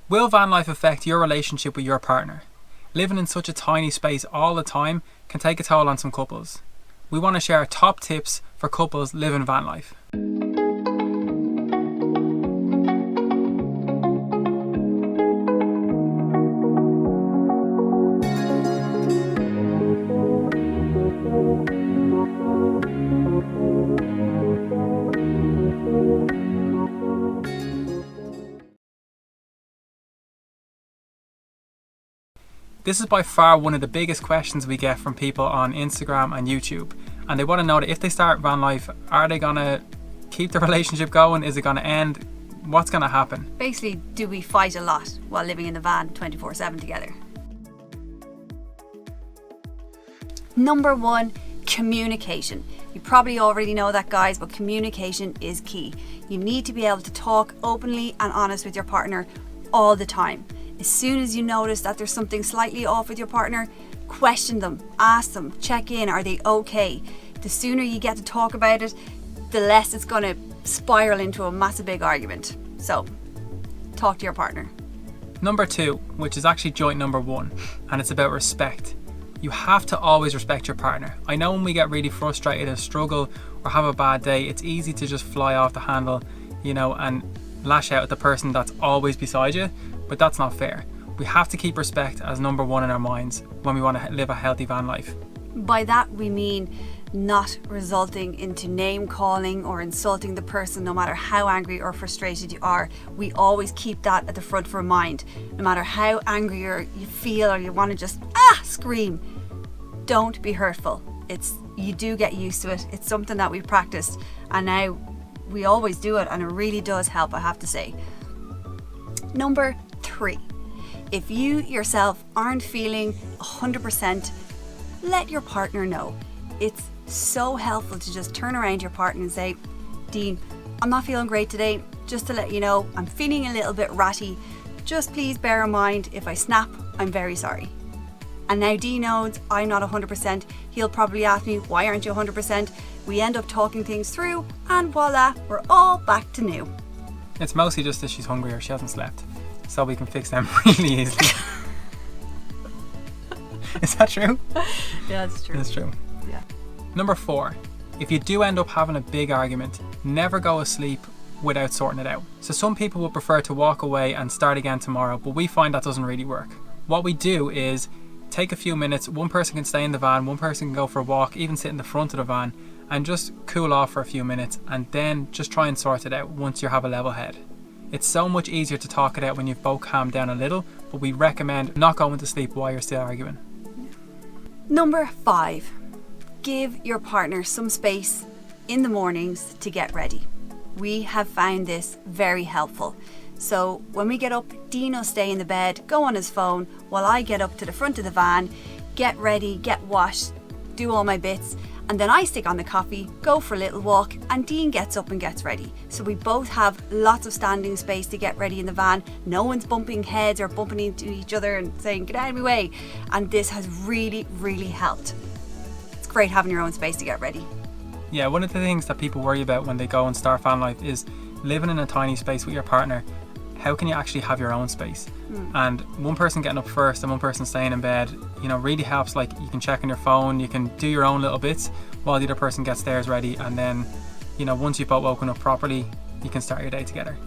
Will van life affect your relationship with your partner? Living in such a tiny space all the time can take a toll on some couples. We want to share top tips for couples living van life. This is by far one of the biggest questions we get from people on Instagram and YouTube, and they want to know that if they start van life, are they going to keep the relationship going? Is it going to end? What's going to happen? Basically, do we fight a lot while living in the van 24/7 together? Number 1, communication. You probably already know that, guys, but communication is key. You need to be able to talk openly and honest with your partner all the time. As soon as you notice that there's something slightly off with your partner, question them, ask them, check in, are they okay? The sooner you get to talk about it, the less it's going to spiral into a massive big argument. So, talk to your partner. Number 2, which is actually joint number 1, and it's about respect. You have to always respect your partner. I know when we get really frustrated or struggle or have a bad day, it's easy to just fly off the handle, and lash out at the person that's always beside you, but that's not fair. We have to keep respect as number 1 in our minds when we want to live a healthy van life. By that we mean not resulting into name calling or insulting the person no matter how angry or frustrated you are. We always keep that at the front of our mind. No matter how angry you feel or you want to just scream, don't be hurtful. You do get used to it. It's something that we've practiced, and now we always do it, and it really does help, I have to say. Number 3, if you yourself aren't feeling 100%, let your partner know. It's so helpful to just turn around to your partner and say, Dean, I'm not feeling great today. Just to let you know, I'm feeling a little bit ratty. Just please bear in mind, if I snap, I'm very sorry. And now Dean knows I'm not 100%. He'll probably ask me, why aren't you 100%? We end up talking things through, and voila, we're all back to new. It's mostly just that she's hungry or she hasn't slept, so we can fix them really easily. Is that true? Yeah, it's true. It's true. Yeah. Number 4, if you do end up having a big argument, never go asleep without sorting it out. So some people would prefer to walk away and start again tomorrow, but we find that doesn't really work. What we do is take a few minutes, one person can stay in the van, one person can go for a walk, even sit in the front of the van, and just cool off for a few minutes, and then just try and sort it out once you have a level head. It's so much easier to talk it out when you've both calmed down a little, but we recommend not going to sleep while you're still arguing. Number 5, give your partner some space in the mornings to get ready. We have found this very helpful. So when we get up, Dean will stay in the bed, go on his phone, while I get up to the front of the van, get ready, get washed, do all my bits, and then I stick on the coffee, go for a little walk, and Dean gets up and gets ready. So we both have lots of standing space to get ready in the van. No one's bumping heads or bumping into each other and saying, get out of my way. And this has really, really helped. It's great having your own space to get ready. Yeah, one of the things that people worry about when they go and start van life is living in a tiny space with your partner. How can you actually have your own space? And one person getting up first and one person staying in bed, really helps. Like, you can check on your phone, you can do your own little bits while the other person gets theirs ready, and then once you've both woken up properly, you can start your day together.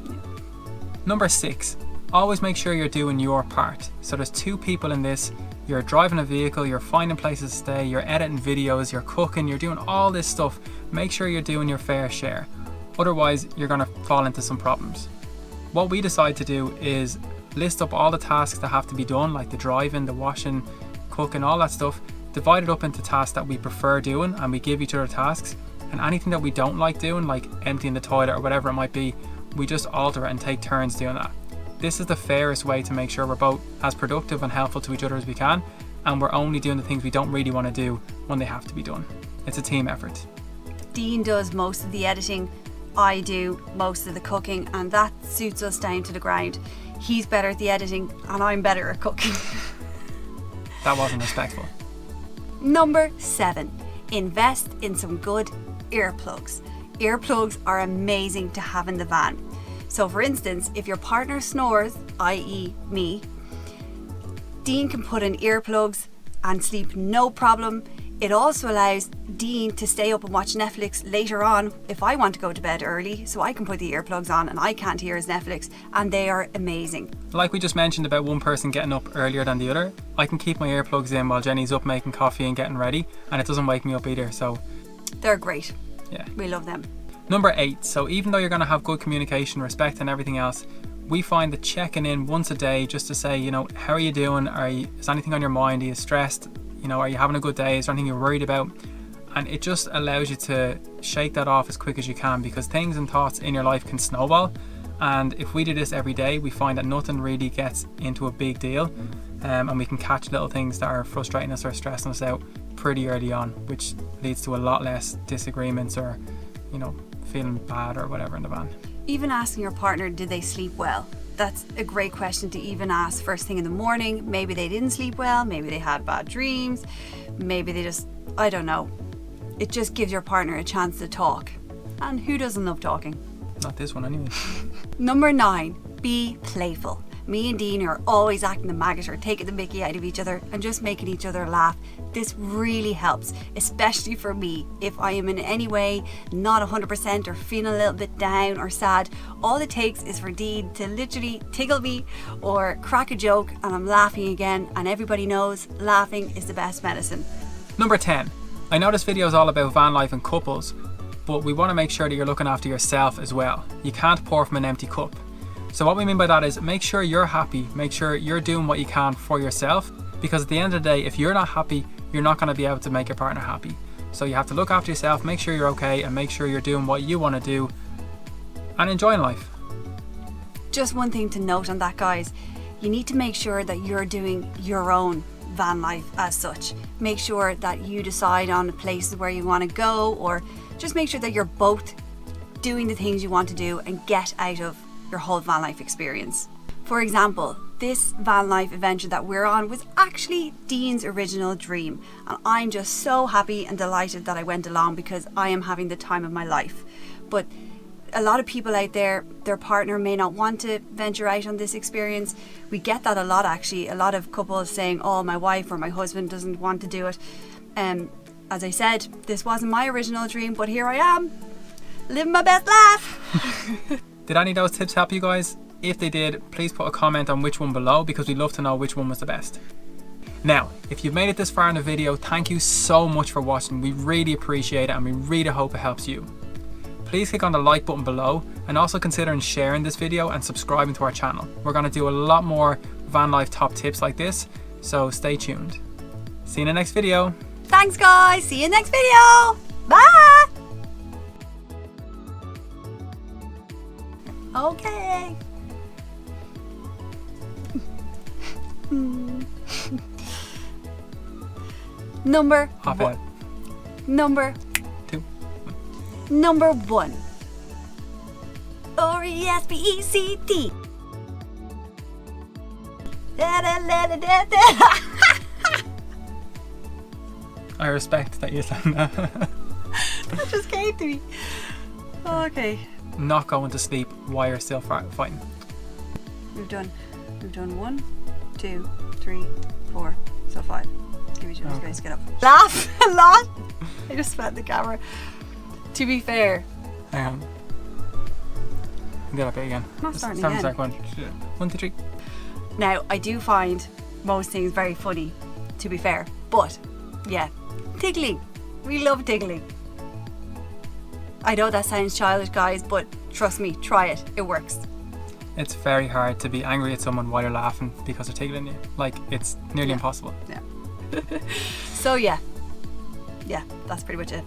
Number 6, always make sure you're doing your part. So there's 2 people in this. You're driving a vehicle, you're finding places to stay, you're editing videos, you're cooking, you're doing all this stuff. Make sure you're doing your fair share, otherwise you're going to fall into some problems. What we decide to do is list up all the tasks that have to be done, like the driving, the washing, cooking, all that stuff, divide it up into tasks that we prefer doing, and we give each other tasks, and anything that we don't like doing, like emptying the toilet or whatever it might be, we just alter it and take turns doing that. This is the fairest way to make sure we're both as productive and helpful to each other as we can, and we're only doing the things we don't really want to do when they have to be done. It's a team effort. Dean does most of the editing, I do most of the cooking, and that suits us down to the ground. He's better at the editing and I'm better at cooking. That wasn't respectful. Number 7, invest in some good earplugs. Earplugs are amazing to have in the van. So for instance, if your partner snores, i.e. me, Dean can put in earplugs and sleep no problem. It also allows Dean to stay up and watch Netflix later on if I want to go to bed early, so I can put the earplugs on and I can't hear his Netflix, and they are amazing. Like we just mentioned about one person getting up earlier than the other, I can keep my earplugs in while Jenny's up making coffee and getting ready, and it doesn't wake me up either, so they're great. Yeah. We love them. Number 8, so even though you're going to have good communication, respect and everything else, we find that checking in once a day just to say, you know, how are you doing? Is anything on your mind? Are you stressed? You know, are you having a good day? Is there anything you're worried about? And it just allows you to shake that off as quick as you can, because things and thoughts in your life can snowball. And if we do this every day, we find that nothing really gets into a big deal. And we can catch little things that are frustrating us or stressing us out pretty early on, which leads to a lot less disagreements or, you know, feeling bad or whatever in the van. Even asking your partner, did they sleep well? That's a great question to even ask first thing in the morning. Maybe they didn't sleep well, maybe they had bad dreams, maybe they just, I don't know. It just gives your partner a chance to talk. And who doesn't love talking? Not this one anyway. Number 9, be playful. Me and Dean are always acting the maggot or taking the mickey out of each other and just making each other laugh. This really helps, especially for me. If I am in any way not 100% or feeling a little bit down or sad, all it takes is for Dean to literally tickle me or crack a joke and I'm laughing again, and everybody knows laughing is the best medicine. Number 10. I know this video is all about van life and couples, but we want to make sure that you're looking after yourself as well. You can't pour from an empty cup. So what we mean by that is make sure you're happy, make sure you're doing what you can for yourself, because at the end of the day, if you're not happy, you're not going to be able to make your partner happy. So you have to look after yourself, make sure you're okay, and make sure you're doing what you want to do and enjoying life. Just one thing to note on that, guys. You need to make sure that you're doing your own van life as such. Make sure that you decide on the places where you want to go, or just make sure that you're both doing the things you want to do and get out of your whole van life experience. For example, this van life adventure that we're on was actually Dean's original dream, and I'm just so happy and delighted that I went along because I am having the time of my life. But a lot of people out there, their partner may not want to venture out on this experience. We get that a lot, actually. A lot of couples saying, oh, my wife or my husband doesn't want to do it. As I said, this wasn't my original dream, but here I am, living my best life. Did any of those tips help you guys? If they did, please put a comment on which one below, because we'd love to know which one was the best. Now, if you've made it this far in the video, thank you so much for watching. We really appreciate it and we really hope it helps you. Please click on the like button below and also consider sharing this video and subscribing to our channel. We're going to do a lot more van life top tips like this, so stay tuned. See you in the next video. Thanks, guys. See you next video. Bye. Okay. Number 1. R-E-S-P-E-C-T. I respect that you sang that. That just came to me. Okay. Not going to sleep while you're still fighting. We've done 1, 2, 3, 4, so 5. Give each other space to get up. Laugh a lot. I just spat the camera. To be fair. Hang on. Get up again. Not starting again. Start 1, 2, 3. Now, I do find most things very funny, to be fair. But, yeah, tickling. We love tickling. I know that sounds childish, guys, but trust me, try it. It works. It's very hard to be angry at someone while you're laughing because they're tickling you. Like, it's nearly impossible. Yeah. So, yeah, that's pretty much it.